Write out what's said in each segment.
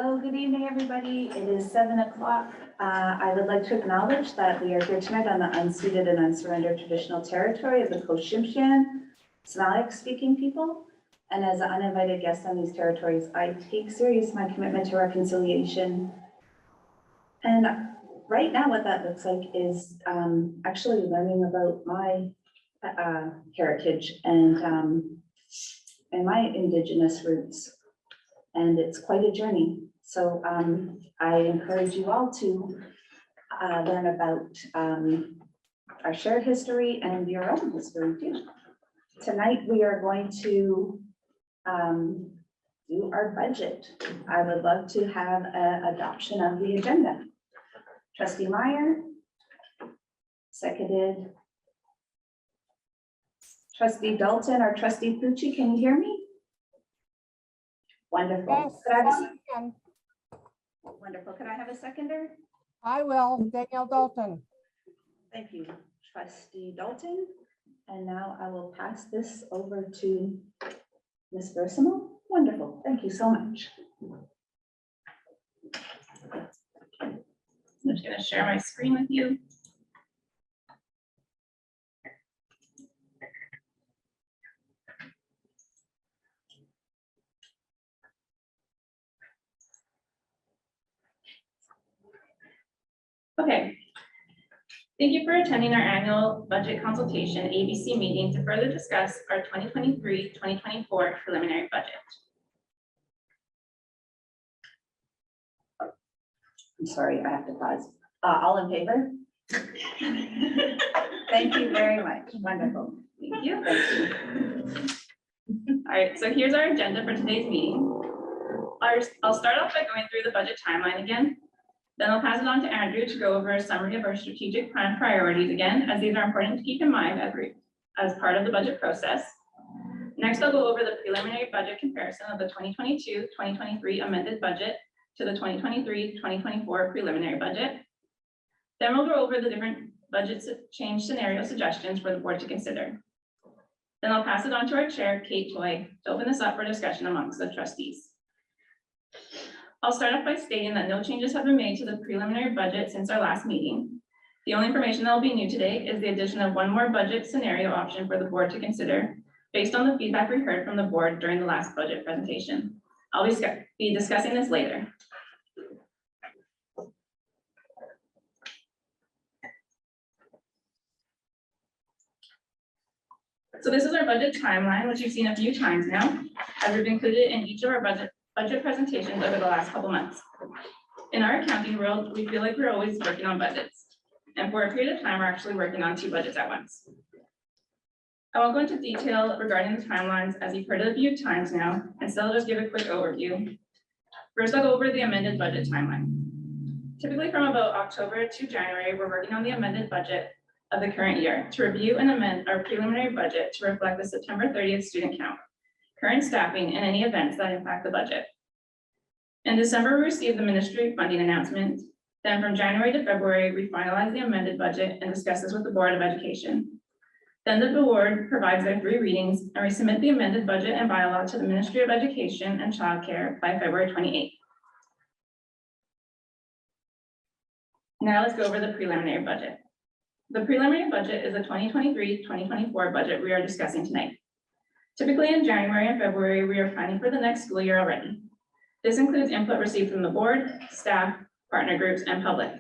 Hello, good evening, everybody. It is 7 o'clock. I would like to acknowledge that we are here tonight on the unceded and unsurrendered traditional territory of the Coast-Tsimshian Sinixt speaking people. And as an uninvited guest on these territories, I take serious my commitment to reconciliation. And right now what that looks like is actually learning about my heritage and my Indigenous roots. And it's quite a journey. So I encourage you all to learn about our shared history and your own history too. Tonight, we are going to do our budget. I would love to have an adoption of the agenda. Trustee Meyer, seconded. Trustee Dalton or Trustee Pucci, can you hear me? Wonderful. Yes, Could I have a, I can. wonderful. Could I have a seconder? I will, Danielle Dalton. Thank you, Trustee Dalton. And now I will pass this over to Ms. Versimo. Wonderful. Thank you so much. I'm just going to share my screen with you. Okay. Thank you for attending our annual budget consultation ABC meeting to further discuss our 2023-2024 preliminary budget. I'm sorry, I have to pause. All in favor? Thank you very much. Wonderful. Thank you. Thank you. All right, so here's our agenda for today's meeting. I'll start off by going through the budget timeline again. Then I'll pass it on to Andrew to go over a summary of our strategic plan priorities again, as these are important to keep in mind as part of the budget process. Next, I'll go over the preliminary budget comparison of the 2022-2023 amended budget to the 2023-2024 preliminary budget. Then we'll go over the different budget change scenario suggestions for the board to consider. Then I'll pass it on to our chair, Kate Toy, to open this up for discussion amongst the trustees. I'll start off by stating that no changes have been made to the preliminary budget since our last meeting. The only information that will be new today is the addition of one more budget scenario option for the board to consider based on the feedback we heard from the board during the last budget presentation. I'll be discussing this later. So this is our budget timeline, which you've seen a few times now, as we've included in each of our budget presentations over the last couple months. In our accounting world, we feel like we're always working on budgets. And for a period of time, we're actually working on 2 budgets at once. I won't go into detail regarding the timelines as you've heard it a few times now, instead I'll just give a quick overview. First, I'll go over the amended budget timeline. Typically from about October to January, we're working on the amended budget of the current year to review and amend our preliminary budget to reflect the September 30th student count, current staffing, and any events that impact the budget. In December, we received the ministry funding announcement. Then from January to February, we finalized the amended budget and discussed this with the Board of Education. Then the board provides their 3 readings and we submit the amended budget and bylaw to the Ministry of Education and Childcare by February 28th. Now let's go over the preliminary budget. The preliminary budget is the 2023-2024 budget we are discussing tonight. Typically in January and February, we are planning for the next school year already. This includes input received from the board, staff, partner groups, and public.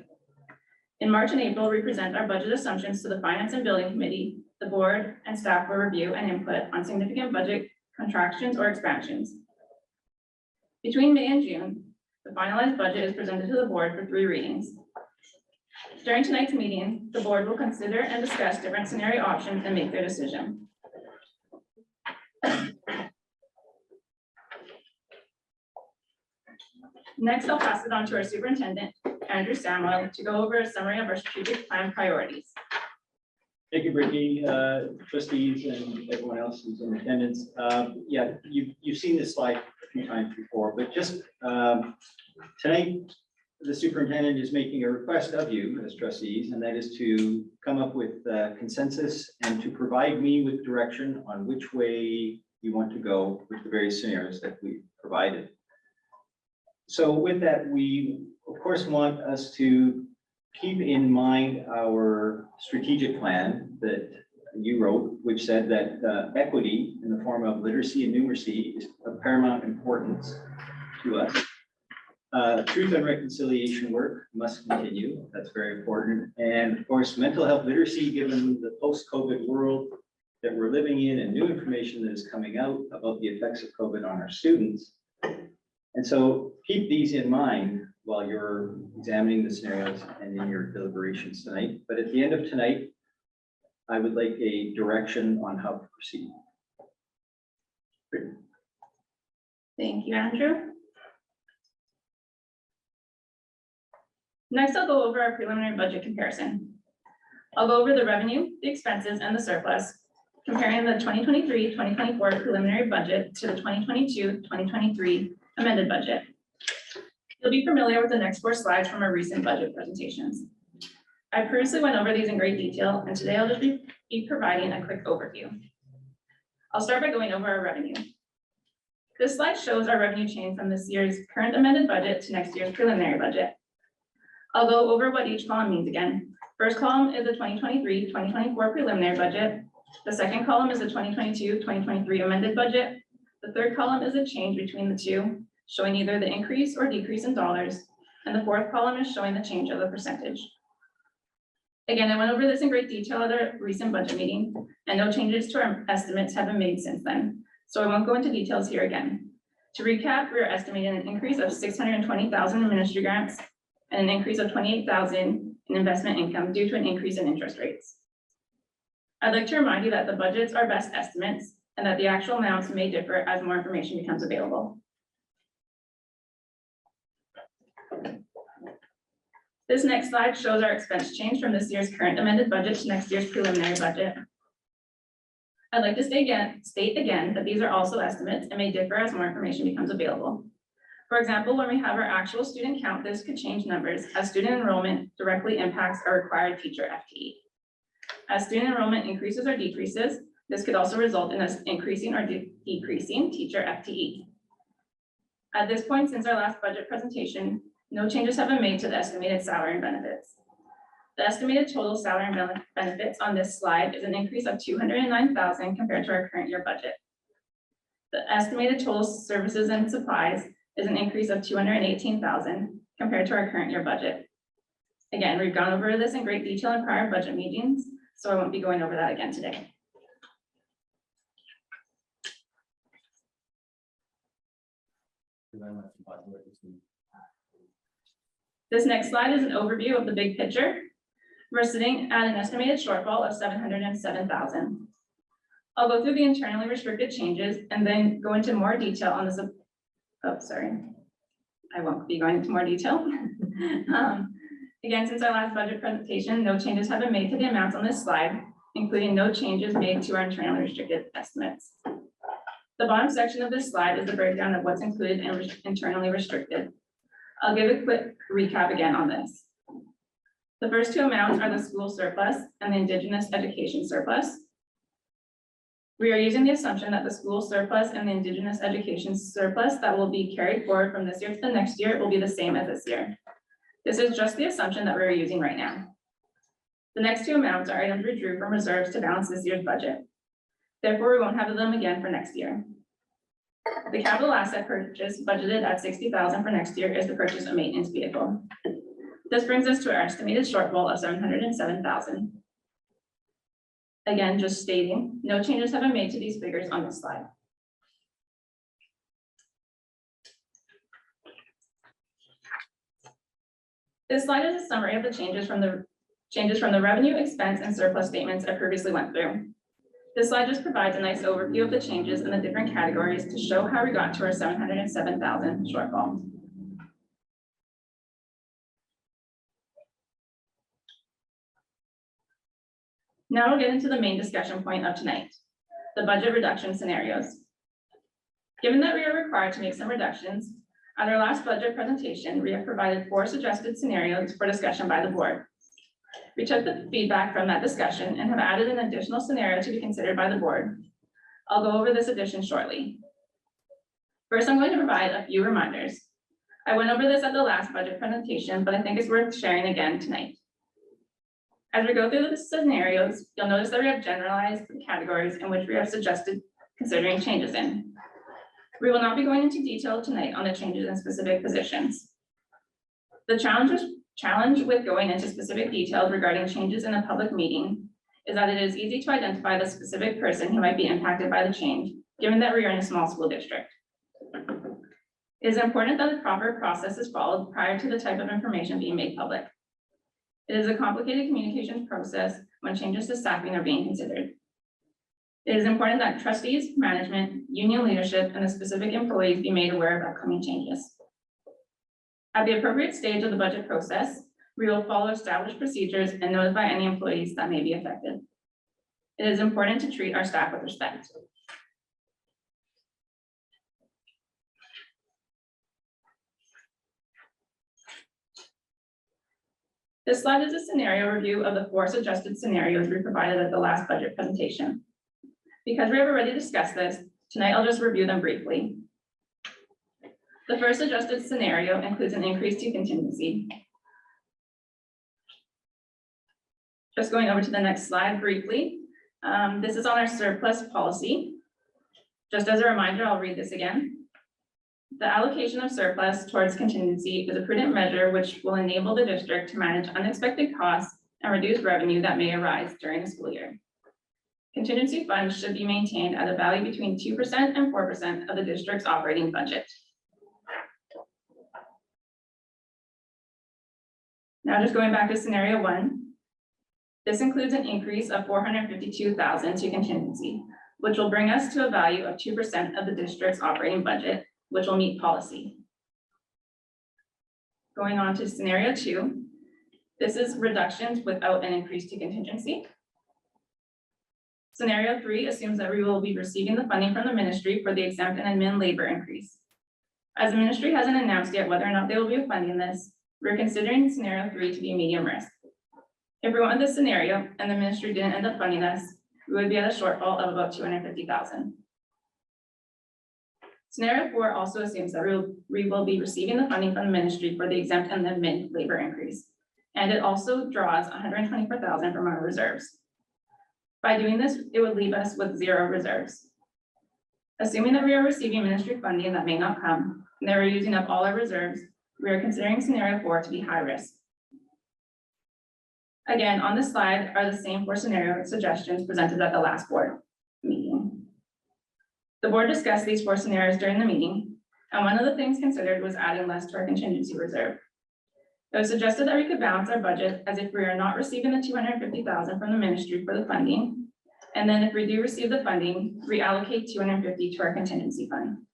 In March and April, we present our budget assumptions to the Finance and Building Committee, the board, and staff for review and input on significant budget contractions or expansions. Between May and June, the finalized budget is presented to the board for 3 readings. During tonight's meeting, the board will consider and discuss different scenario options and make their decision. Next, I'll pass it on to our superintendent, Andrew Samuel, to go over a summary of our strategic plan priorities. Thank you, Brittany, trustees, and everyone else who's in attendance. Yeah, you've seen this slide a few times before, but just tonight, the superintendent is making a request of you as trustees, and that is to come up with consensus and to provide me with direction on which way you want to go with the various scenarios that we've provided. So with that, we of course want us to keep in mind our strategic plan that you wrote, which said that equity in the form of literacy and numeracy is of paramount importance to us. Truth and reconciliation work must continue. That's very important. And of course, mental health literacy, given the post-COVID world that we're living in and new information that is coming out about the effects of COVID on our students. And so keep these in mind while you're examining the scenarios and in your deliberations tonight. But at the end of tonight, I would like a direction on how to proceed. Thank you, Andrew. Next, I'll go over our preliminary budget comparison. I'll go over the revenue, the expenses, and the surplus, comparing the 2023-2024 preliminary budget to the 2022-2023 amended budget. You'll be familiar with the next 4 slides from our recent budget presentations. I previously went over these in great detail, and today I'll just be providing a quick overview. I'll start by going over our revenue. This slide shows our revenue change from this year's current amended budget to next year's preliminary budget. I'll go over what each column means again. First column is the 2023-2024 preliminary budget. The second column is the 2022-2023 amended budget. The third column is a change between the two, showing either the increase or decrease in dollars. And the fourth column is showing the change of the percentage. Again, I went over this in great detail at our recent budget meeting, and no changes to our estimates have been made since then. So I won't go into details here again. To recap, we are estimating an increase of 620,000 in ministry grants and an increase of 28,000 in investment income due to an increase in interest rates. I'd like to remind you that the budgets are best estimates and that the actual amounts may differ as more information becomes available. This next slide shows our expense change from this year's current amended budget to next year's preliminary budget. I'd like to state again that these are also estimates and may differ as more information becomes available. For example, when we have our actual student count, this could change numbers as student enrollment directly impacts our required teacher FTE. As student enrollment increases or decreases, this could also result in us increasing or decreasing teacher FTE. At this point, since our last budget presentation, no changes have been made to the estimated salary and benefits. The estimated total salary and benefits on this slide is an increase of 209,000 compared to our current year budget. The estimated total services and supplies is an increase of 218,000 compared to our current year budget. Again, we've gone over this in great detail in prior budget meetings, so I won't be going over that again today. This next slide is an overview of the big picture. We're sitting at an estimated shortfall of 707,000. I'll go through the internally restricted changes and then go into more detail on this. Oh, sorry. I won't be going into more detail. Again, since our last budget presentation, no changes have been made to the amounts on this slide, including no changes made to our internally restricted estimates. The bottom section of this slide is the breakdown of what's included and internally restricted. I'll give a quick recap again on this. The first 2 amounts are the school surplus and the Indigenous education surplus. We are using the assumption that the school surplus and the Indigenous education surplus that will be carried forward from this year to the next year will be the same as this year. This is just the assumption that we're using right now. The next 2 amounts are items we drew from reserves to balance this year's budget. Therefore, we won't have them again for next year. The capital asset purchase budgeted at 60,000 for next year is the purchase of maintenance vehicle. This brings us to our estimated shortfall of 707,000. Again, just stating, no changes have been made to these figures on this slide. This slide is a summary of the changes from the revenue, expense, and surplus statements I previously went through. This slide just provides a nice overview of the changes in the different categories to show how we got to our 707,000 shortfall. Now we'll get into the main discussion point of tonight, the budget reduction scenarios. Given that we are required to make some reductions, at our last budget presentation, we have provided 4 suggested scenarios for discussion by the board. We took the feedback from that discussion and have added an additional scenario to be considered by the board. I'll go over this addition shortly. First, I'm going to provide a few reminders. I went over this at the last budget presentation, but I think it's worth sharing again tonight. As we go through the scenarios, you'll notice that we have generalized categories in which we have suggested considering changes in. We will not be going into detail tonight on the changes in specific positions. The challenge with going into specific details regarding changes in a public meeting is that it is easy to identify the specific person who might be impacted by the change, given that we are in a small school district. It is important that the proper process is followed prior to the type of information being made public. It is a complicated communications process when changes to staffing are being considered. It is important that trustees, management, union leadership, and the specific employees be made aware of upcoming changes. At the appropriate stage of the budget process, we will follow established procedures and notify any employees that may be affected. It is important to treat our staff with respect. This slide is a scenario review of the 4 suggested scenarios we provided at the last budget presentation. Because we have already discussed this, tonight I'll just review them briefly. The first suggested scenario includes an increase to contingency. Just going over to the next slide briefly. This is on our surplus policy. Just as a reminder, I'll read this again. The allocation of surplus towards contingency is a prudent measure which will enable the district to manage unexpected costs and reduce revenue that may arise during the school year. Contingency funds should be maintained at a value between 2% and 4% of the district's operating budget. Now just going back to scenario 1. This includes an increase of $452,000 to contingency, which will bring us to a value of 2% of the district's operating budget, which will meet policy. Going on to scenario 2. This is reductions without an increase to contingency. Scenario 3 assumes that we will be receiving the funding from the ministry for the exempt and admin labor increase. As the ministry hasn't announced yet whether or not they will be funding this, we're considering scenario 3 to be medium risk. If we went with this scenario and the ministry didn't end up funding us, we would be at a shortfall of about $250,000. Scenario 4 also assumes that we will be receiving the funding from the ministry for the exempt and the admin labor increase. And it also draws $124,000 from our reserves. By doing this, it would leave us with 0 reserves. Assuming that we are receiving ministry funding that may not come, and that we're using up all our reserves, we are considering scenario 4 to be high risk. Again, on this slide are the same 4 scenario suggestions presented at the last board meeting. The board discussed these 4 scenarios during the meeting, and one of the things considered was adding less to our contingency reserve. It was suggested that we could balance our budget as if we are not receiving the $250,000 from the ministry for the funding, and then if we do receive the funding, reallocate $250,000 to our contingency fund.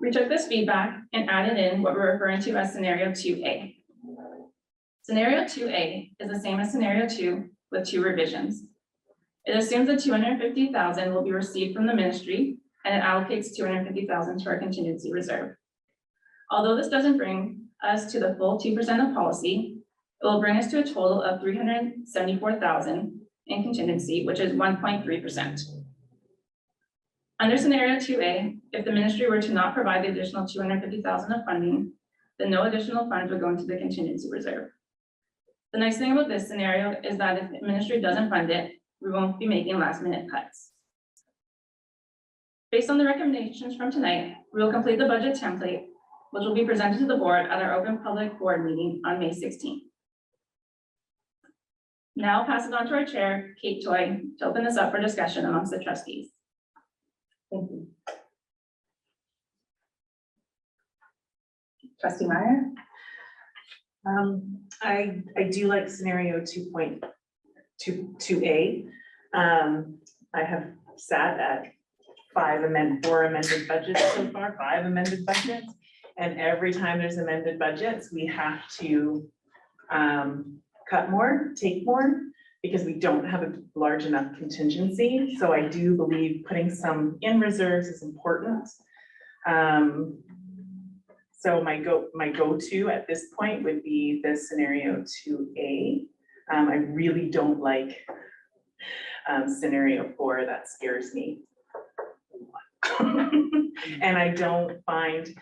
We took this feedback and added in what we're referring to as scenario 2A. Scenario 2A is the same as scenario 2 with 2 revisions. It assumes that $250,000 will be received from the ministry and it allocates $250,000 to our contingency reserve. Although this doesn't bring us to the full 2% of policy, it will bring us to a total of $374,000 in contingency, which is 1.3%. Under scenario 2A, if the ministry were to not provide the additional $250,000 of funding, then no additional funds would go into the contingency reserve. The nice thing about this scenario is that if the ministry doesn't fund it, we won't be making last-minute cuts. Based on the recommendations from tonight, we will complete the budget template, which will be presented to the board at our open public board meeting on May 16th. Now I'll pass it on to our chair, Kate Toy, to open this up for discussion amongst the trustees. Thank you. Trustee Meyer? I do like scenario 2.2A. I have sat at 4 amended budgets so far, 5 amended budgets. And every time there's amended budgets, we have to cut more, take more, because we don't have a large enough contingency. So I do believe putting some in reserves is important. So my go-to at this point would be the scenario 2A. I really don't like scenario 4, that scares me. And I don't find,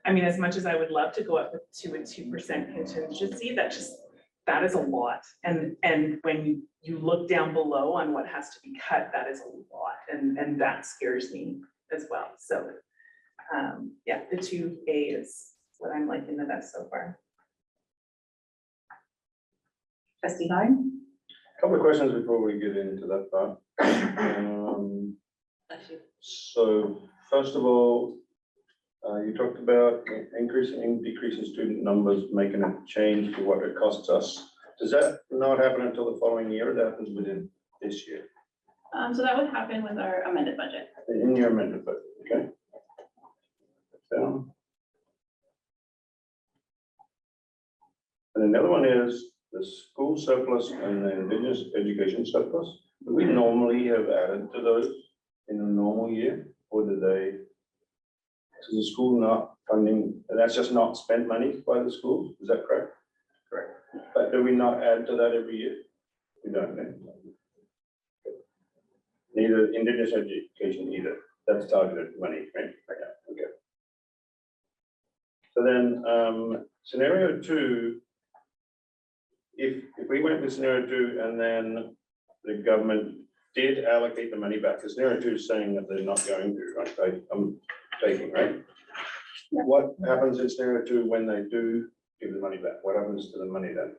I mean, as much as I would love to go up to a 2% contingency, that is a lot. And when you look down below on what has to be cut, that is a lot, and that scares me as well. So, yeah, the 2A is what I'm liking the best so far. Trustee Horn? Couple of questions before we get into that part. So first of all, you talked about increasing and decreasing student numbers, making a change to what it costs us. Does that not happen until the following year, or that happens within this year? So that would happen with our amended budget. In your amendment, but, okay? And another one is the school surplus and the Indigenous education surplus. Do we normally have added to those in a normal year, or do they? Is the school not funding, and that's just not spent money by the schools, is that correct? Correct. But do we not add to that every year? We don't, no. Neither Indigenous education either, that's targeted money, right? Okay. So then, scenario 2, if we went with scenario 2 and then the government did allocate the money back, because scenario 2 is saying that they're not going to, right? I'm taking, right? What happens in scenario 2 when they do give the money back? What happens to the money then?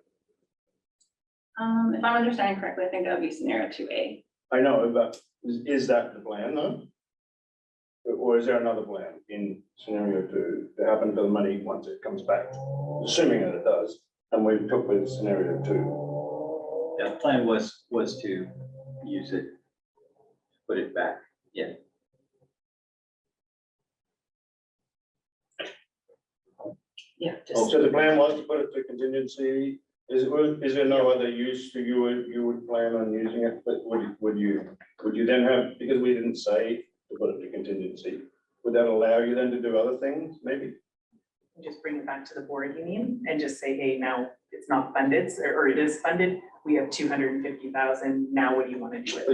If I'm understanding correctly, I think that would be scenario 2A. I know, but is that the plan though? Or is there another plan in scenario 2 to happen to the money once it comes back? Assuming that it does, and we took with scenario 2. Yeah, the plan was to use it, put it back. Yeah. Yeah. So the plan was to put it to contingency. Is there no other use to you would plan on using it, but would you then have, because we didn't say to put it to contingency, would that allow you then to do other things, maybe? Just bring it back to the board, you mean, and just say, hey, now it's not funded, or it is funded, we have 250,000, now what do you want to do with it?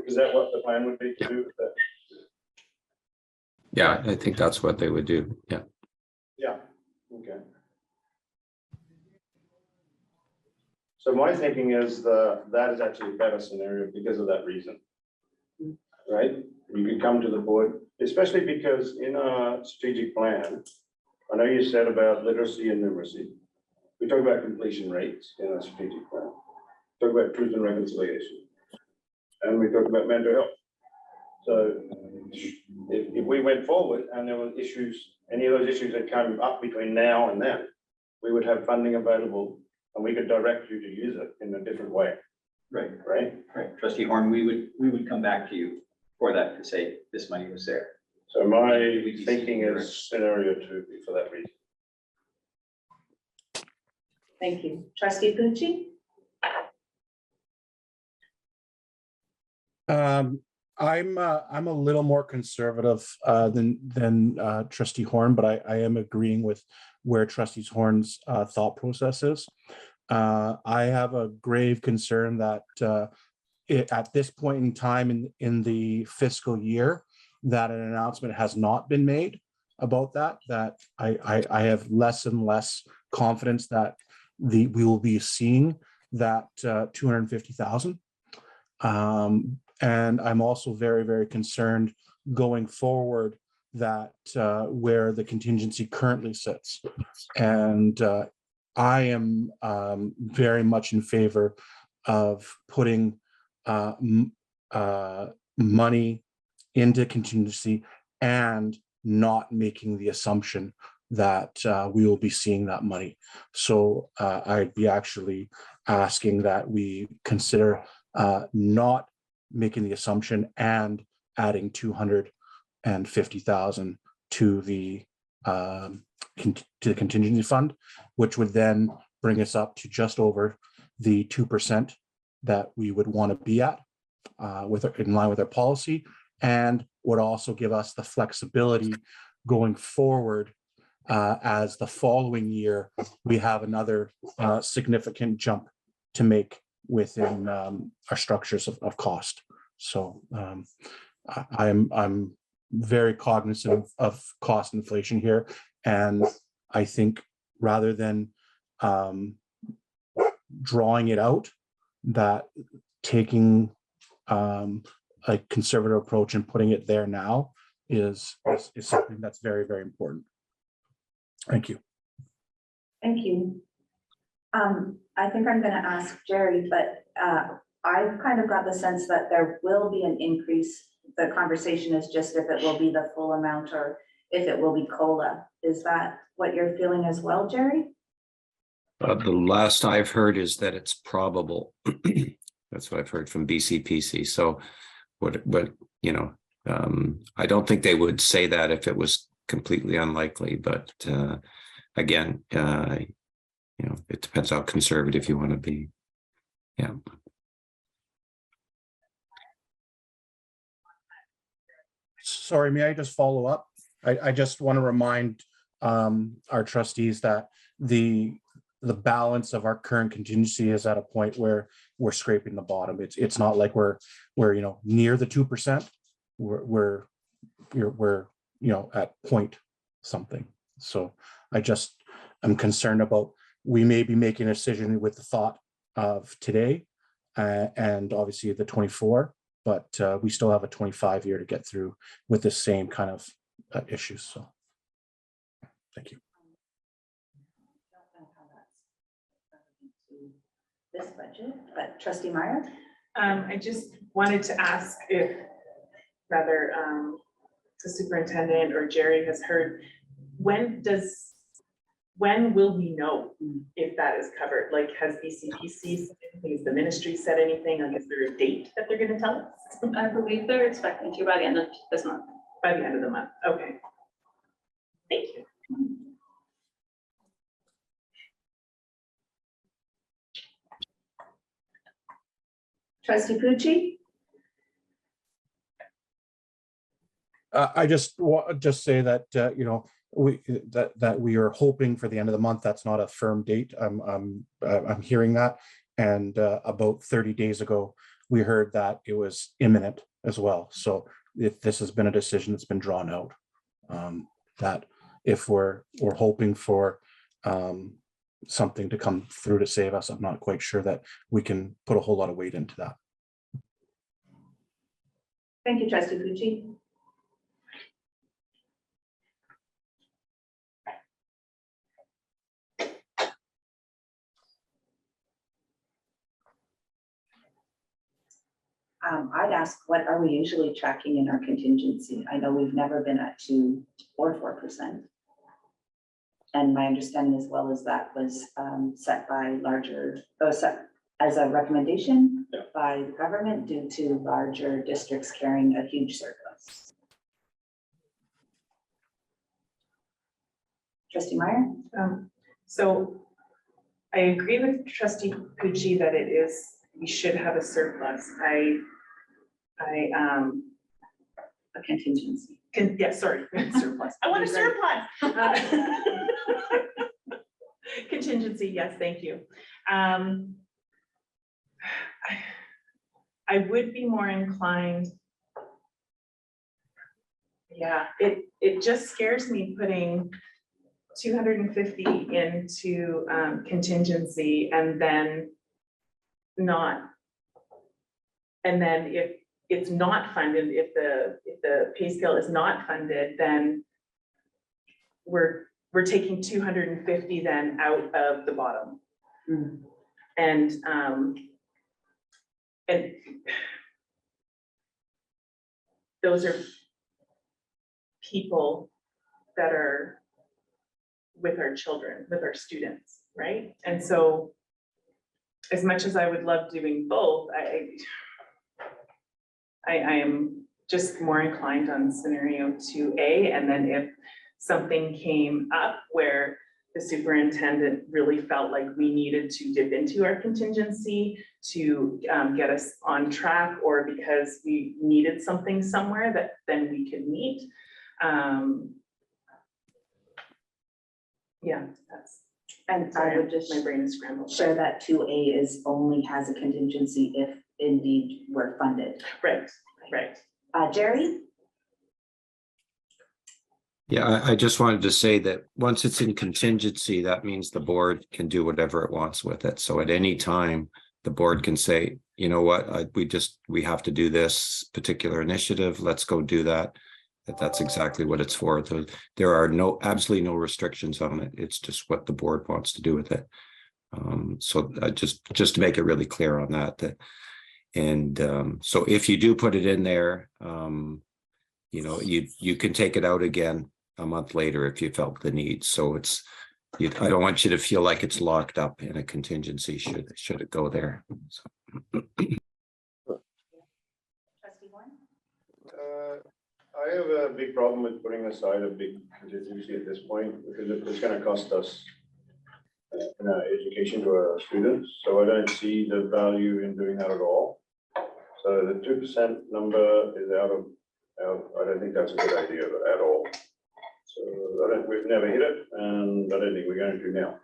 Is that what the plan would be to do with that? Yeah, I think that's what they would do. Yeah. Yeah, okay. So my thinking is that is actually a better scenario because of that reason. Right? You could come to the board, especially because in our strategic plan, I know you said about literacy and numeracy. We talk about completion rates in our strategic plan. Talk about truth and reconciliation. And we talk about mental health. So if we went forward and there were issues, any of those issues that come up between now and then, we would have funding available and we could direct you to use it in a different way. Right, Right? right. Trustee Horn, we would come back to you for that to say this money was there. So my thinking is scenario 2 for that reason. Thank you. Trustee Pucci? I'm a little more conservative than Trustee Horn, but I am agreeing with where Trustee Horn's thought process is. I have a grave concern that at this point in time in the fiscal year, that an announcement has not been made about that I have less and less confidence that we will be seeing that 250,000. And I'm also very, very concerned going forward that where the contingency currently sits. And I am very much in favor of putting money into contingency and not making the assumption that we will be seeing that money. So I'd be actually asking that we consider not making the assumption and adding 250,000 to the contingency fund, which would then bring us up to just over the 2% that we would want to be at in line with our policy, and would also give us the flexibility going forward as the following year we have another significant jump to make within our structures of cost. So I'm very cognizant of cost inflation here. And I think rather than drawing it out, that taking a conservative approach and putting it there now is something that's very, very important. Thank you. Thank you. I think I'm gonna ask Jerry, but I've kind of got the sense that there will be an increase. The conversation is just if it will be the full amount or if it will be COLA. Is that what you're feeling as well, Jerry? The last I've heard is that it's probable. That's what I've heard from BCPC. So what, you know, I don't think they would say that if it was completely unlikely, but again, you know, it depends how conservative you want to be. Yeah. Sorry, may I just follow up? I just want to remind our trustees that the balance of our current contingency is at a point where we're scraping the bottom. It's not like we're you know, near the 2%. We're you know, at point something. So I'm concerned about, we may be making a decision with the thought of today and obviously the 24, but we still have a 25 year to get through with the same kind of issues. So thank you. Don't know how that's relevant to this budget, but Trustee Meyer? I just wanted to ask if rather the superintendent or Jerry has heard, when will we know if that is covered? Like, has BCPC said anything? Has the ministry said anything? Like, is there a date that they're gonna tell us? I believe they're expecting to by the end of this month. By the end of the month, okay. Thank you. Trustee Pucci? I just say that you know, that we are hoping for the end of the month. That's not a firm date. I'm hearing that, and about 30 days ago we heard that it was imminent as well. So if this has been a decision that's been drawn out, that if we're hoping for something to come through to save us, I'm not quite sure that we can put a whole lot of weight into that. Thank you, Trustee Pucci. I'd ask, what are we usually tracking in our contingency? I know we've never been at 2 or 4%. And my understanding as well is that was set by set as a recommendation by the government due to larger districts carrying a huge surplus. Trustee Meyer? So I agree with Trustee Pucci that we should have a surplus. A contingency. Sorry, surplus. I want a surplus. Contingency, yes, thank you. I would be more inclined. Yeah, it just scares me putting 250 into contingency and then if it's not funded, if the pay scale is not funded, then we're taking 250 then out of the bottom. And those are people that are with our children, with our students, right? And so as much as I would love doing both, I am just more inclined on scenario 2A. And then if something came up where the superintendent really felt like we needed to dip into our contingency to get us on track, or because we needed something somewhere that then we could meet. Yeah, that's. And Sorry, I would just my brain is scrambled. share that 2A has a contingency if indeed we're funded. Right, right. Jerry? Yeah, I just wanted to say that once it's in contingency, that means the board can do whatever it wants with it. So at any time, the board can say, you know what, we have to do this particular initiative. Let's go do that. That's exactly what it's for. There are absolutely no restrictions on it. It's just what the board wants to do with it. So just to make it really clear on that, so if you do put it in there, you know, you can take it out again a month later if you felt the need. So I don't want you to feel like it's locked up in a contingency should it go there. So. Trustee Horn? I have a big problem with putting aside a big contingency at this point because it's going to cost us in our education to our students. So I don't see the value in doing that at all. So the 2% number is out. I don't think that's a good idea at all. So we've never hit it, and I don't think we're going to now.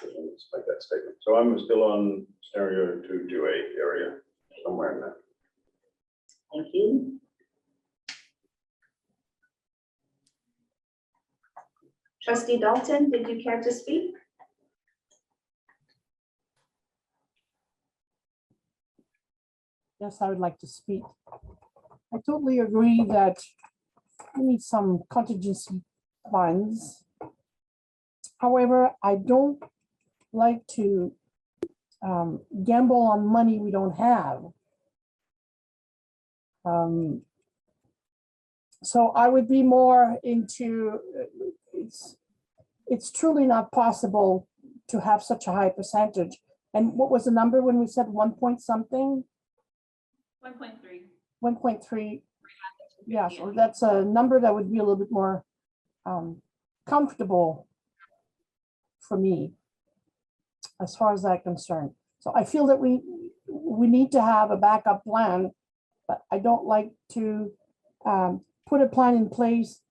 Let's make that statement. So I'm still on scenario 2A area, somewhere in there. Thank you. Trustee Dalton, did you care to speak? Yes, I would like to speak. I totally agree that we need some contingency funds. However, I don't like to gamble on money we don't have. So I would be more into, it's truly not possible to have such a high percentage. And what was the number when we said 1 point something? 1.3. 1.3. Yeah, so that's a number that would be a little bit more comfortable for me as far as that concerned. So I feel that we need to have a backup plan, but I don't like to put a plan in place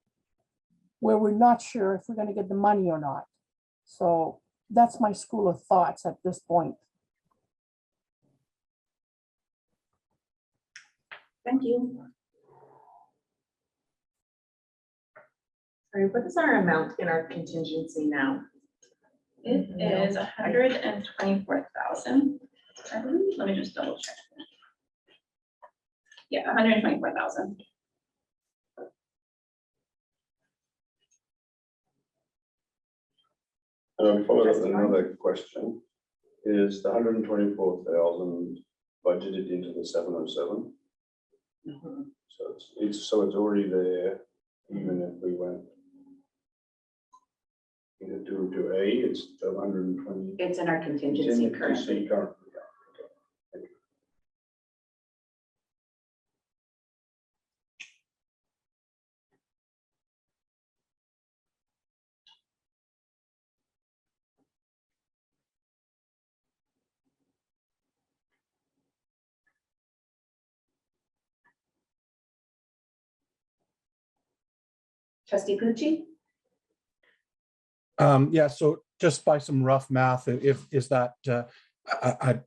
where we're not sure if we're going to get the money or not. So that's my school of thoughts at this point. Thank you. Sorry, what is our amount in our contingency now? It is 124,000. I believe. Let me just double check. Yeah, 124,000. Followed up with another question. Is the 124,000 budgeted into the 707? So it's already there, even if we went either to A, it's 120. It's in our contingency currently. Trustee Pucci? Yeah, so just by some rough math, is that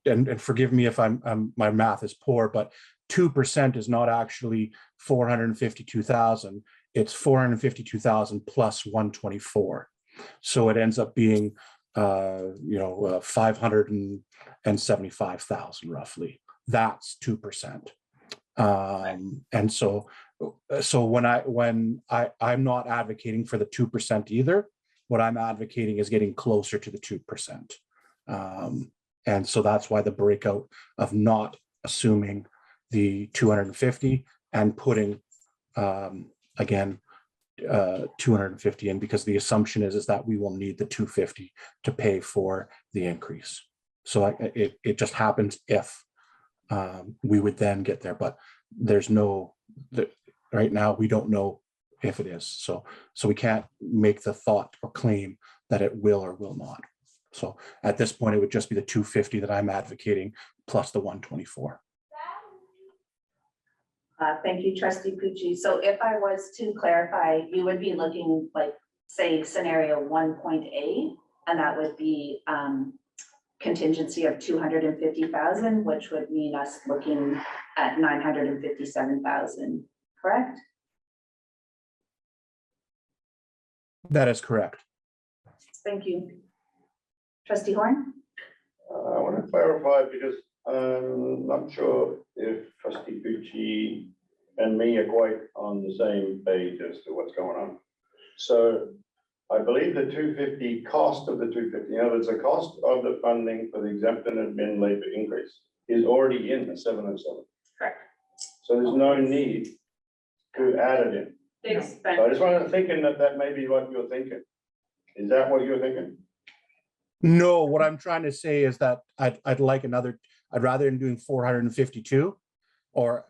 and forgive me if my math is poor, but 2% is not actually 452,000. It's 452,000 plus 124. So it ends up being 575,000 roughly. That's 2%. And so when I'm not advocating for the 2% either. What I'm advocating is getting closer to the 2%. And so that's why the breakout of not assuming the 250 and putting, again, 250 in, because the assumption is that we will need the 250 to pay for the increase. So it just happens if we would then get there, but there's right now we don't know if it is. So we can't make the thought or claim that it will or will not. So at this point, it would just be the 250 that I'm advocating plus the 124. Thank you, Trustee Pucci. So if I was to clarify, you would be looking like, say, scenario 1.A, and that would be contingency of 250,000, which would mean us looking at 957,000, correct? That is correct. Thank you. Trustee Horn? I want to clarify because I'm not sure if trustee Pucci and me are quite on the same page as to what's going on. So I believe the 250 cost of the 250, in other words, the cost of the funding for the exempt and admin labor increase is already in the 707. Correct. So there's no need to add it in. They No. So I spent, just wanted to thinking that may be what you're thinking. Is that what you're thinking? No, what I'm trying to say is that I'd like another, I'd rather than doing 452 or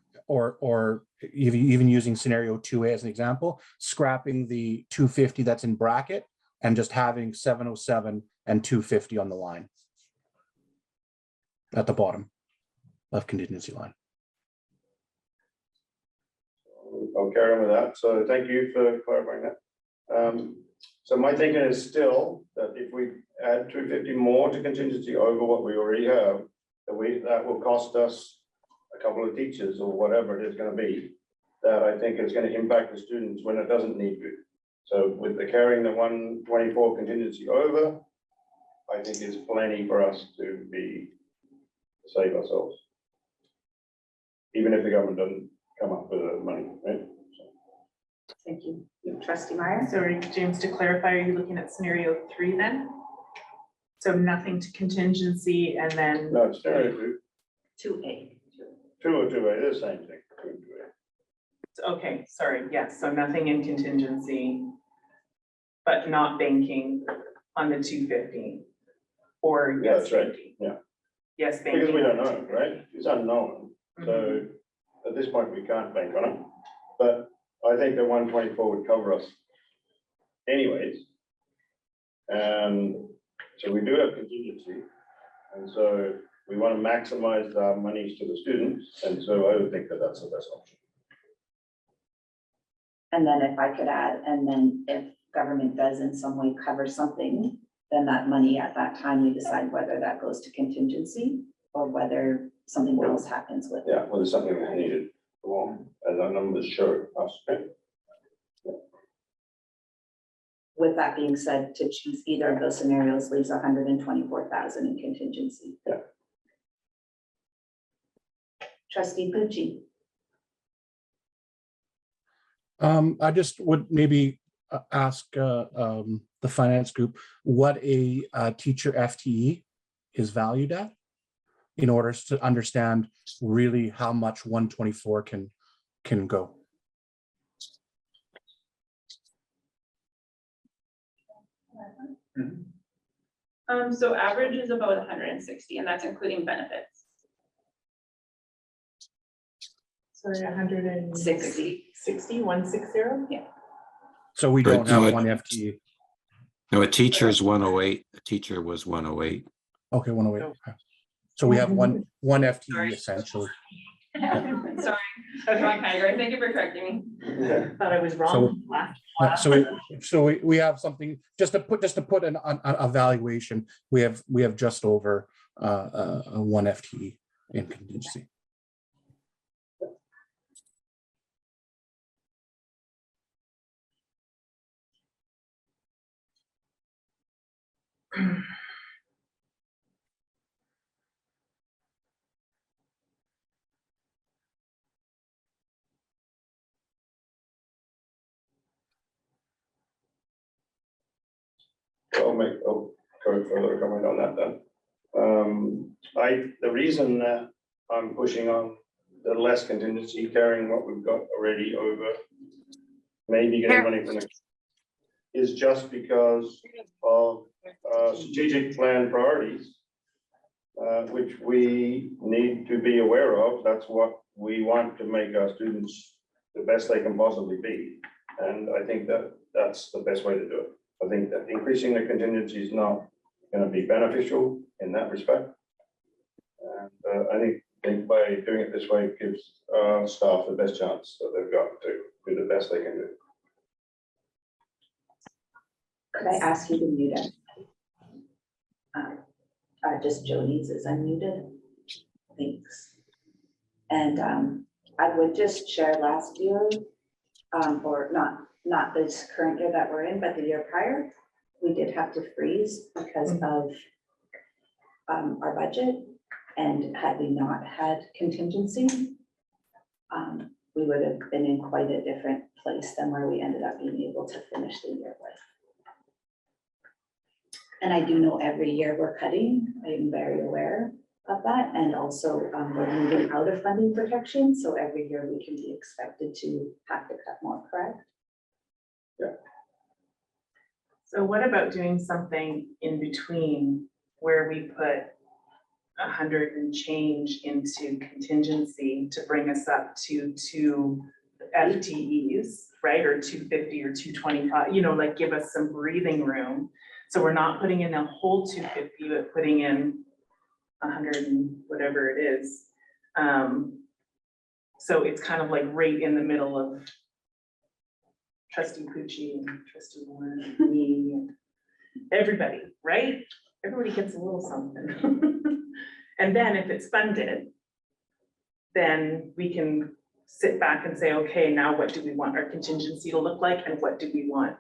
even using scenario 2A as an example, scrapping the 250 that's in bracket and just having 707 and 250 on the line at the bottom of contingency line. I'll carry on with that. So thank you for clarifying that. So my thinking is still that if we add 250 more to contingency over what we already have, that will cost us a couple of teachers or whatever it is going to be, that I think is going to impact the students when it doesn't need to. So with the carrying the 124 contingency over, I think is plenty for us to save ourselves. Even if the government doesn't come up with the money, right? Thank you. Trustee Meyer? Sorry, James, to clarify, are you looking at scenario 3 then? So nothing to contingency and then, No, it's scenario 2A. 2 or 2A, they're the same thing. 2 and 2A. okay, sorry, yes, so nothing in contingency, but not banking on the 250. Or Yeah, yes, that's right. banking. Yeah. Yes, banking. Because we don't on the know, right? It's unknown. 250. So at this point, we can't bank on it. But I think the 124 would cover us anyways. And so we do have contingency. And so we want to maximize our monies to the students. And so I would think that that's the best option. And then if I could add, and then if government does in some way cover something, then that money at that time, we decide whether that goes to contingency or whether something else happens with it. Yeah, well, there's something that's needed. Well, as our numbers show us. With that being said, to choose either of those scenarios leaves 124,000 in contingency. Yeah. Trustee Pucci? I just would maybe ask the finance group what a teacher FTE is valued at in order to understand really how much 124 can go. so average is about 160, and that's including benefits. Sorry, 160, 60. 160? So we Right, don't have so it- one FTE. No, a teacher is 108. A teacher was 108. Okay, 108. Okay. So we have one FTE Sorry. essentially. Sorry, that's wrong category. Thank you for correcting me. Yeah. Thought I was wrong. So we have something, just to put an evaluation, we have just over a one FTE in contingency. I'll make a further comment on that then. The reason that I'm pushing on the less contingency, carrying what we've got already over, maybe getting money from next, is just because of strategic plan priorities, which we need to be aware of. That's what we want to make our students the best they can possibly be. And I think that that's the best way to do it. I think that increasing the contingency is not going to be beneficial in that respect. And I think by doing it this way, it gives staff the best chance that they've got to do the best they can do. Could I ask you to mute it? Just Joni's is unmuted. Thanks. And I would just share last year, or not not this current year that we're in, but the year prior, we did have to freeze because of our budget. And had we not had contingency, we would have been in quite a different place than where we ended up being able to finish the year with. And I do know every year we're cutting, I am very aware of that, and also we're moving out of funding protection, so every year we can be expected to have to cut more, correct? So what about doing something in between where we put 100 and change into contingency to bring us up to 2 FTEs, right? Or 250 or 225, you know, like give us some breathing room. So we're not putting in a whole 250, but putting in 100 and whatever it is. So it's kind of like right in the middle of Trustee Pucci and Trustee Warren, and me, and everybody, right? Everybody gets a little something. And then if it's funded, then we can sit back and say, okay, now what do we want our contingency to look like? And what do we want?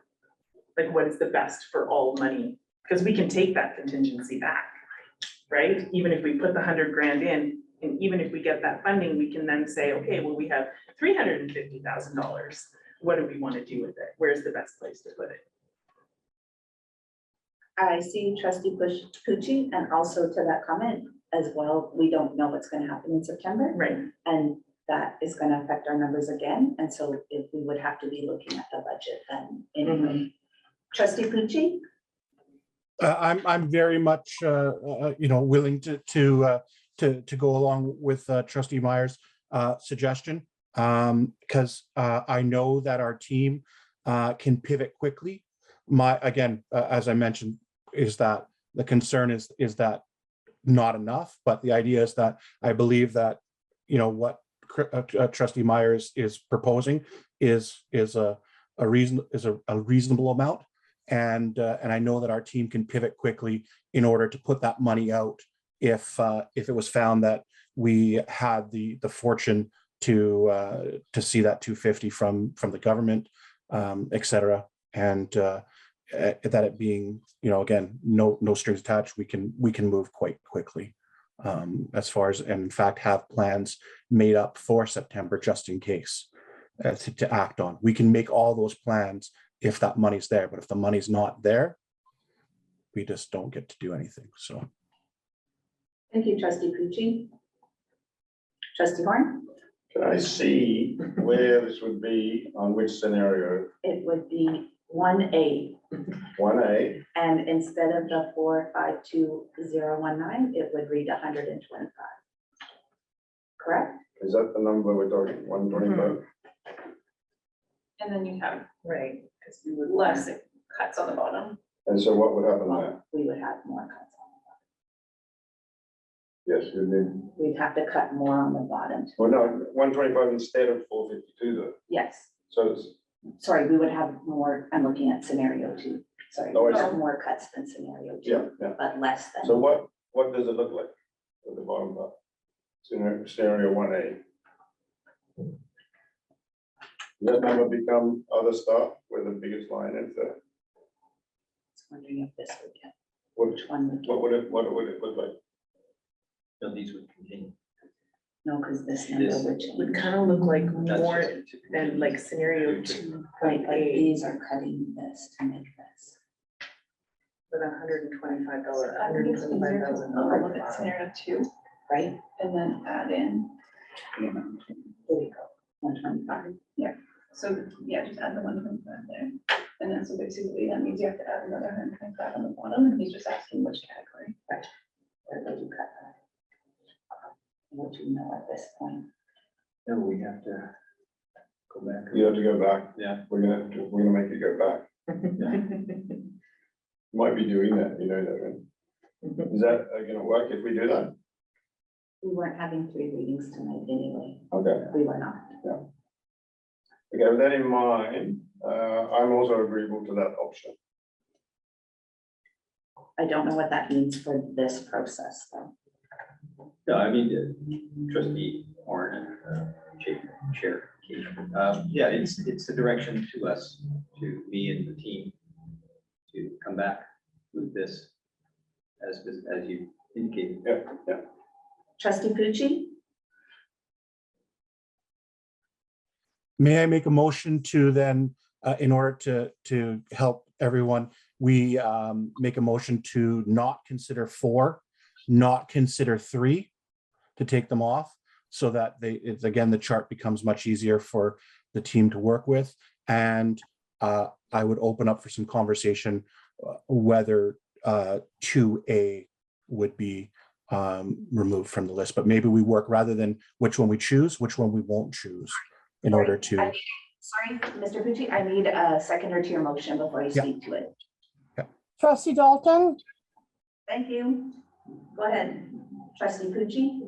Like, what is the best for all money? Because we can take that contingency back, right? Even if we put the 100 grand in, and even if we get that funding, we can then say, okay, well, we have $350,000. What do we want to do with it? Where's the best place to put it? I see Trustee Pucci, and also to that comment as well, we don't know what's going to happen in September. Right. And that is going to affect our numbers again, and so if we would have to be looking at the budget then anyway. Trustee Pucci? I'm very much, willing to go along with Trustee Myers' suggestion, because I know that our team can pivot quickly. As I mentioned, is that the concern is that not enough, but the idea is that I believe that, what Trustee Myers is proposing is a reasonable amount. And I know that our team can pivot quickly in order to put that money out if it was found that we had the fortune to see that 250 from the government, et cetera. And that it being, again, no strings attached, we can move quite quickly as far as, and in fact, have plans made up for September just in case to act on. We can make all those plans if that money's there, but if the money's not there, we just don't get to do anything. So. Thank you, Trustee Pucci. Trustee Horn? Can I see where this would be on which scenario? It would be 1A, 1A, and instead of the 452,019, it would read 125. Correct? is that the number we're talking, 125? And then you have Right. Because we would less cuts on the bottom. And so what would happen there? Well, we would have more cuts on Yes, you'd need, the bottom. We'd have to cut more on the bottom. well, no, 125 instead of 452 though. Yes, So it's, sorry, we would have more, I'm looking at scenario 2. Sorry, Oh, I we see. have more cuts than scenario 2. yeah. But less So than, what does it look like at the bottom part? Scenario 1A. Does that number become other stuff where the biggest line is there? I was wondering if this would get, What, which one would get, what would it look like? No, these would continue. no, because this number This would would change. kind of look like That's more just- than like scenario Right, like 2.8 these are cutting this to make this. with $125, I think it's easier to $125,000. look at scenario 2 Right? and then add in. There we go, 125. So yeah, just add the 125 there. And then so basically that means you have to add another 125 on the bottom, and he's just asking which category. Where would you cut that? What do you know at this point? No, we have to go back. You have to go back. Yeah. We're gonna make it go back. Might be doing that, that, right? Is that gonna work if we do that? We weren't having 3 readings tonight anyway. Okay. We were not. Okay, with that in mind, I'm also agreeable to that option. I don't know what that means for this process though. No, I mean, Trustee Warren and Chair, yeah, it's the direction to us to me and the team to come back with this as you indicated. Yeah. Trustee Pucci, May I make a motion to then, in order to help everyone, we make a motion to not consider 4, not consider 3, to take them off, so that again, the chart becomes much easier for the team to work with. And I would open up for some conversation whether 2A would be removed from the list, but maybe we work rather than which one we choose, which one we won't choose in order to. sorry, Mr. Pucci, I need a seconder to your motion before you Yeah. speak to it. Trustee Dalton, Thank you. Go ahead, trustee Pucci.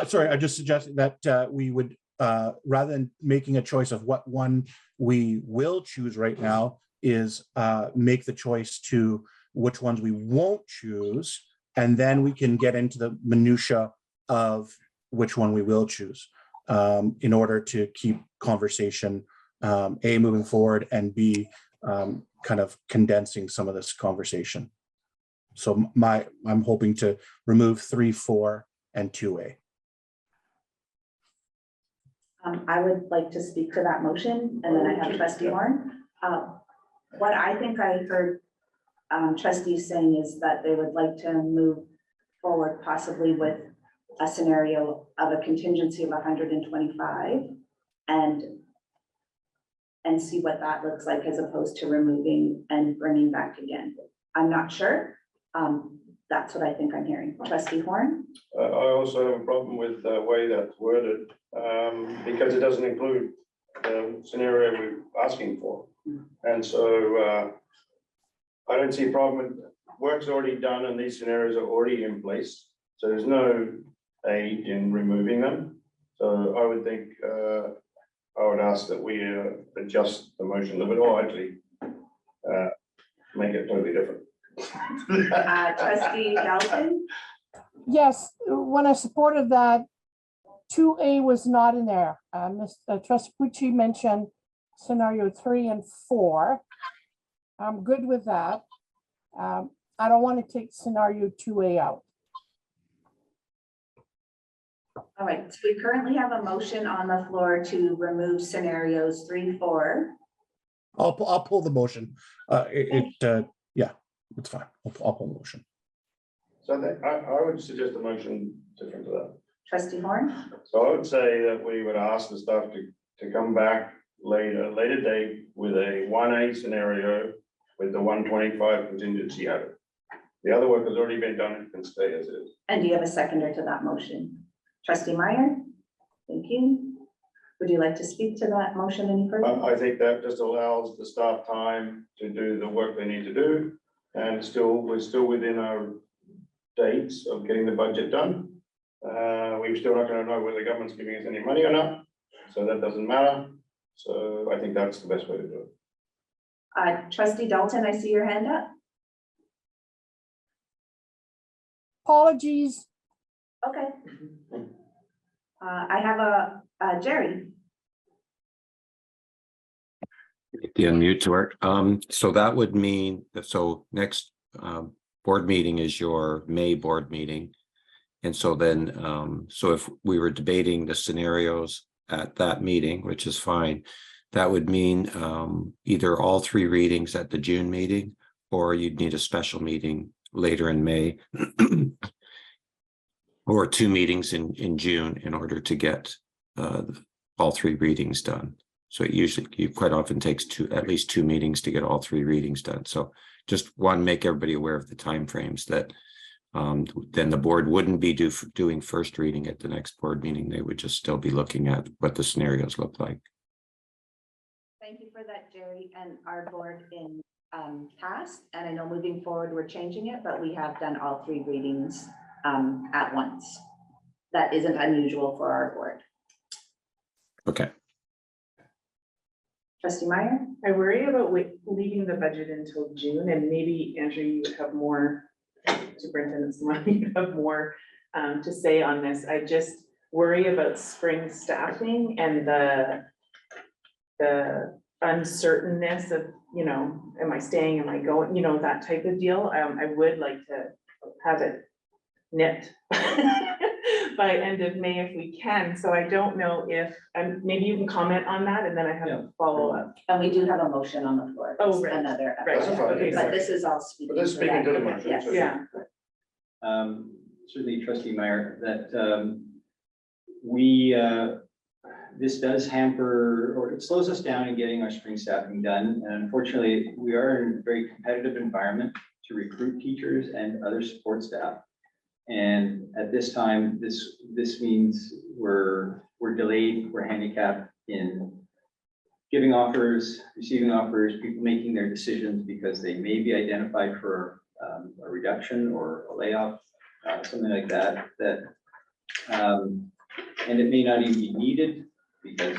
Sorry, I just suggested that we would, rather than making a choice of what one we will choose right now, is make the choice to which ones we won't choose, and then we can get into the minutia of which one we will choose, in order to keep conversation, A, moving forward, and B, kind of condensing some of this conversation. So I'm hoping to remove 3, 4, and 2A. I would like to speak to that motion, and then I have trustee Horn. What I think I heard trustees saying is that they would like to move forward possibly with a scenario of a contingency of 125 and see what that looks like, as opposed to removing and bringing back again. I'm not sure. That's what I think I'm hearing. Trustee Horn? I also have a problem with the way that's worded, because it doesn't include the scenario we're asking for. And so I don't see a problem with, work's already done and these scenarios are already in place. So there's no aid in removing them. So I would think, I would ask that we adjust the motion a little bit, or actually make it totally different. Trustee Dalton? yes, when I supported that, 2A was not in there. Trustee Pucci mentioned scenario 3 and 4. I'm good with that. I don't want to take scenario 2A out. All right, so we currently have a motion on the floor to remove scenarios 3, 4. I'll pull the motion. Yeah, it's fine. I'll pull the motion. So I would suggest a motion different to that. Trustee Horn? So I would say that we would ask the staff to come back later date with a 1A scenario with the 125 contingency added. The other work has already been done, it can stay as is. And do you have a seconder to that motion? Trustee Meyer? Thank you. Would you like to speak to that motion any further? I think that just allows the staff time to do the work they need to do. And we're still within our dates of getting the budget done. We're still not going to know whether the government's giving us any money or not. So that doesn't matter. So I think that's the best way to do it. Trustee Dalton, I see your hand up. Apologies. Okay. I have a Jerry. The unmute to work. So that would mean that, so next board meeting is your May board meeting. And so then, so if we were debating the scenarios at that meeting, which is fine, that would mean either all 3 readings at the June meeting, or you'd need a special meeting later in May, or 2 meetings in June in order to get all 3 readings done. So it quite often takes at least 2 meetings to get all 3 readings done. So just want to make everybody aware of the timeframes that then the board wouldn't be doing first reading at the next board meeting. They would just still be looking at what the scenarios look like. Thank you for that, Jerry, and our board in past, and I know moving forward, we're changing it, but we have done all 3 readings at once. That isn't unusual for our board. Okay. Trustee Meyer? I worry about leaving the budget until June, and maybe Andrew, you would have more, Superintendent Simon, you have more to say on this. I just worry about spring staffing and the uncertainness of, you know, am I staying, am I going, you know, that type of deal. I would like to have it nipped by end of May if we can. So I don't know if, maybe you can comment on that and then I have Yeah. a follow-up. And we do have a motion on the floor. Oh, It's right. Another. Right. That's fine. Okay, But sorry. this is all speaking. But this is for speaking that. to the motion, Yes. so- Yeah, Certainly trustee Meyer, that this does hamper, or it slows us down in getting our spring staffing done. And unfortunately, we are in a very competitive environment to recruit teachers and other support staff. And at this time, this means we're delayed, we're handicapped in giving offers, receiving offers, people making their decisions because they may be identified for a reduction or a layoff, something like that, and it may not even be needed because,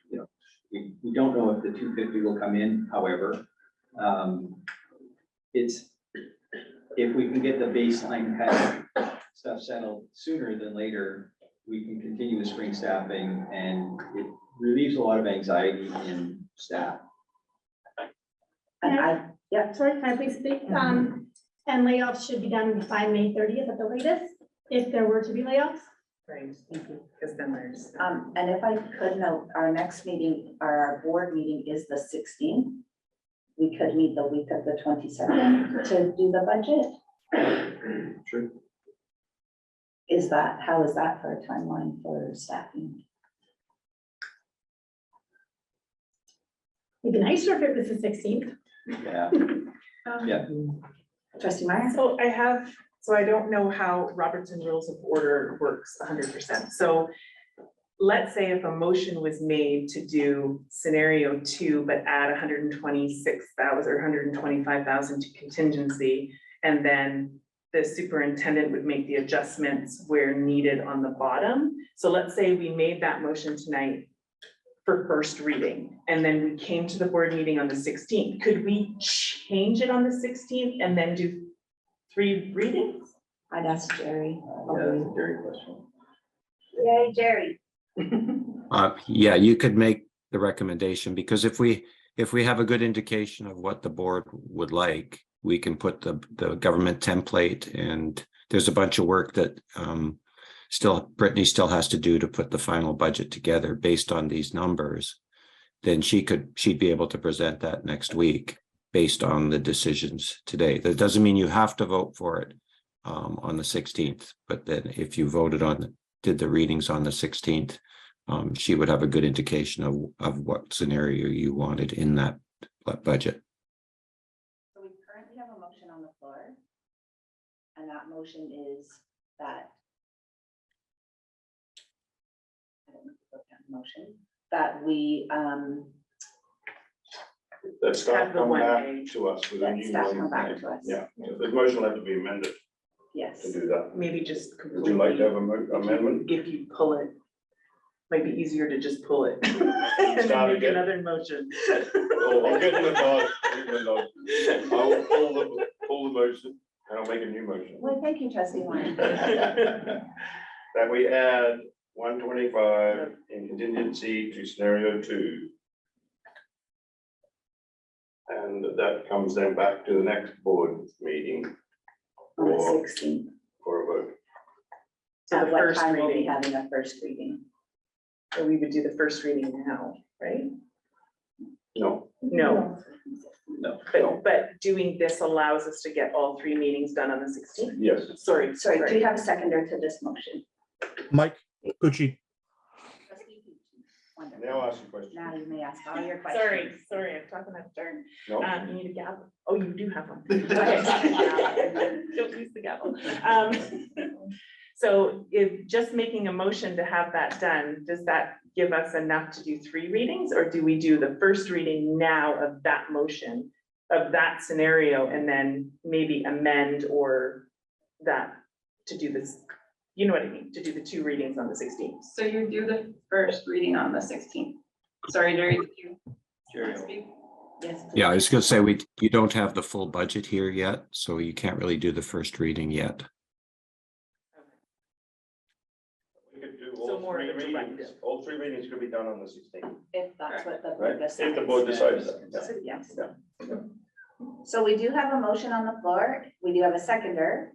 you know, we don't know if the 250 will come in, however. If we can get the baseline kind of stuff settled sooner than later, we can continue with spring staffing and it relieves a lot of anxiety in staff. And Sorry, can I please speak? And layoffs should be done by May 30th at the latest, if there were to be layoffs. right, because then there's. and if I could note, our next meeting, our board meeting is the 16th. We could meet the week of the 22nd to do the budget. Sure. How is that for a timeline for staffing? It'd be nicer if it was the 16th. Yeah, yeah. Trustee Meyer? So I don't know how Robertson Rules of Order works 100%. So let's say if a motion was made to do scenario 2, but add 126,000 or 125,000 to contingency, and then the superintendent would make the adjustments where needed on the bottom. So let's say we made that motion tonight for first reading, and then we came to the board meeting on the 16th. Could we change it on the 16th and then do 3 readings? I'd ask Jerry. Yeah, that's a very question. Yay, Jerry. Yeah, you could make the recommendation because if we have a good indication of what the board would like, we can put the government template, and there's a bunch of work that Brittany still has to do to put the final budget together based on these numbers. Then she'd be able to present that next week based on the decisions today. That doesn't mean you have to vote for it on the 16th, but then if you did the readings on the 16th, she would have a good indication of what scenario you wanted in that budget. So we currently have a motion on the floor. And that motion is that. I don't know if we wrote down the motion, that we, That staff Have the come one back day. to us with a that new staff one. come back to us. Yeah, so the motion will have to be amended Yes. to do that. Maybe just Would you like to have completely, an amendment? if you pull it, might be easier to just pull it. And then Start make again. another motion. I'll get in the dog. I will pull the motion and I'll make a new motion. Well, thank you, trustee Warren. That we add 125 in contingency to scenario 2. And that comes then back to the next board meeting On the for 16th. a vote. So At the what first time we'll be reading, having a first reading? so we would do the first reading now, right? No, No, No. but doing this allows us to get all 3 meetings done on the 16th. yes. Sorry, Sorry, do you have a seconder to this motion? Mike Gucci, Trustee Peach. Wonderful. Now ask your question. Now you may ask all your questions. Sorry, I'm talking out of turn. No, You need a gavel. Oh, you do have one. Okay. Don't use the gavel. So if just making a motion to have that done, does that give us enough to do 3 readings? Or do we do the first reading now of that motion, of that scenario, and then maybe amend or that to do this? You know what I mean, to do the 2 readings on the 16th. So you do the first reading on the 16th. Sorry, Jerry, did you Jerry. speak? Yes. Yeah, I was gonna say you don't have the full budget here yet, so you can't really do the first reading yet. we could do So all more more of a readings, directive. all 3 readings could be done on the 16th, If that's what the right? board If the decides. board decides that. Yeah. So, yes. Yeah. So we do have a motion on the floor. We do have a seconder.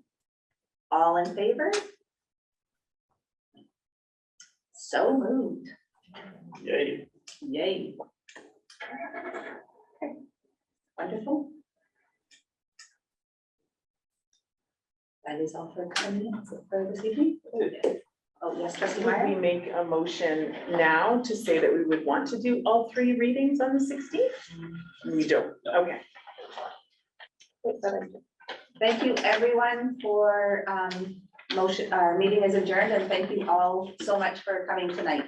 All in favor? So moved. Yay. Yay. Okay. Wonderful. That is all for coming for this evening. Oh, yes, trustee Would we Meyer? make a motion now to say that we would want to do all 3 readings on the 16th? We don't, okay. Thank you, everyone, for motion, our meeting is adjourned, and thank you all so much for coming tonight.